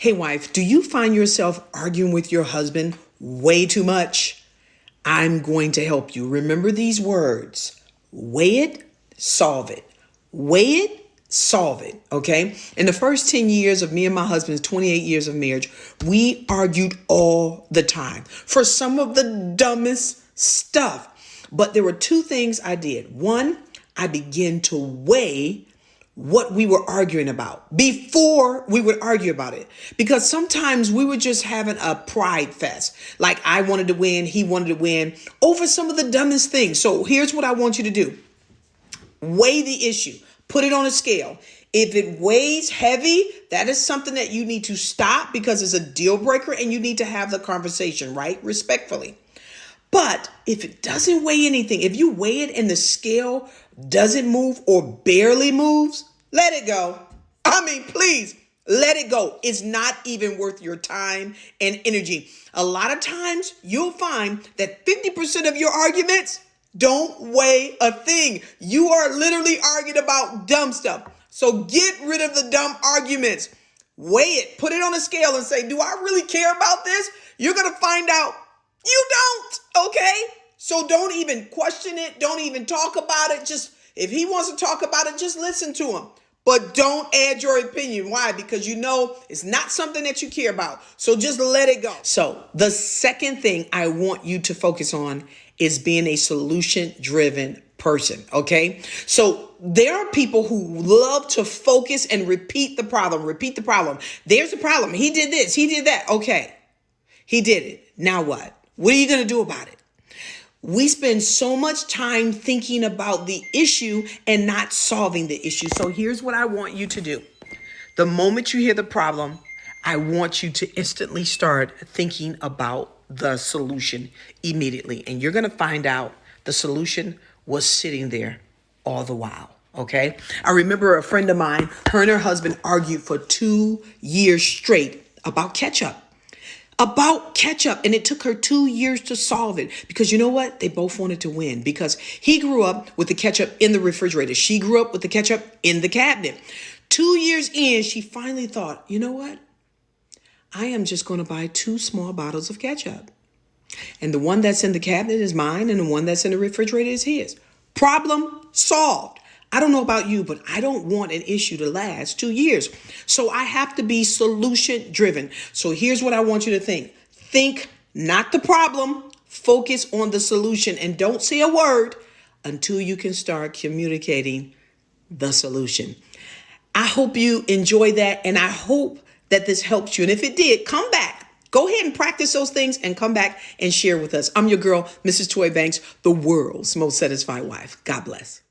Hey, wife, do you find yourself arguing with your husband way too much? I'm going to help you. Remember these words: weigh it, solve it. Weigh it, solve it. Okay. In the first 10 years of me and my husband's 28 years of marriage, we argued all the time for some of the dumbest stuff. But there were two things I did. One, I began to weigh what we were arguing about before we would argue about it. Because sometimes we were just having a pride fest. Like I wanted to win, he wanted to win over some of the dumbest things. So here's what I want you to do. Weigh the issue. Put it on a scale. If it weighs heavy, that is something that you need to stop because it's a deal breaker and you need to have the conversation, right? Respectfully. But if it doesn't weigh anything, if you weigh it and the scale doesn't move or barely moves, let it go. I mean, please let it go. It's not even worth your time and energy. A lot of times you'll find that 50% of your arguments don't weigh a thing. You are literally arguing about dumb stuff. So get rid of the dumb arguments. Weigh it. Put it on a scale and say, do I really care about this? You're going to find out you don't. Okay? So don't even question it. Don't even talk about it. Just if he wants to talk about it, just listen to him. But don't add your opinion. Why? Because you know it's not something that you care about. So just let it go. So the second thing I want you to focus on is being a solution-driven person, okay? So there are people who love to focus and repeat the problem. There's a problem. He did this. He did that. Okay. He did it. Now what? What are you going to do about it? We spend so much time thinking about the issue and not solving the issue. So here's what I want you to do. The moment you hear the problem, I want you to instantly start thinking about the solution immediately. And you're going to find out the solution was sitting there all the while. Okay. I remember a friend of mine, her and her husband argued for 2 years straight about ketchup. And it took her 2 years to solve it because you know what? They both wanted to win because he grew up with the ketchup in the refrigerator. She grew up with the ketchup in the cabinet. 2 years in, she finally thought, you know what? I am just going to buy 2 small bottles of ketchup. And the one that's in the cabinet is mine and the one that's in the refrigerator is his. Problem solved. I don't know about you, but I don't want an issue to last 2 years. So I have to be solution driven. So here's what I want you to think. Think not the problem, focus on the solution, and don't say a word until you can start communicating the solution. I hope you enjoy that, and I hope that this helps you. And if it did, come back. Go ahead and practice those things and come back and share with us. I'm your girl, Mrs. Toy Banks, the world's most satisfied wife. God bless.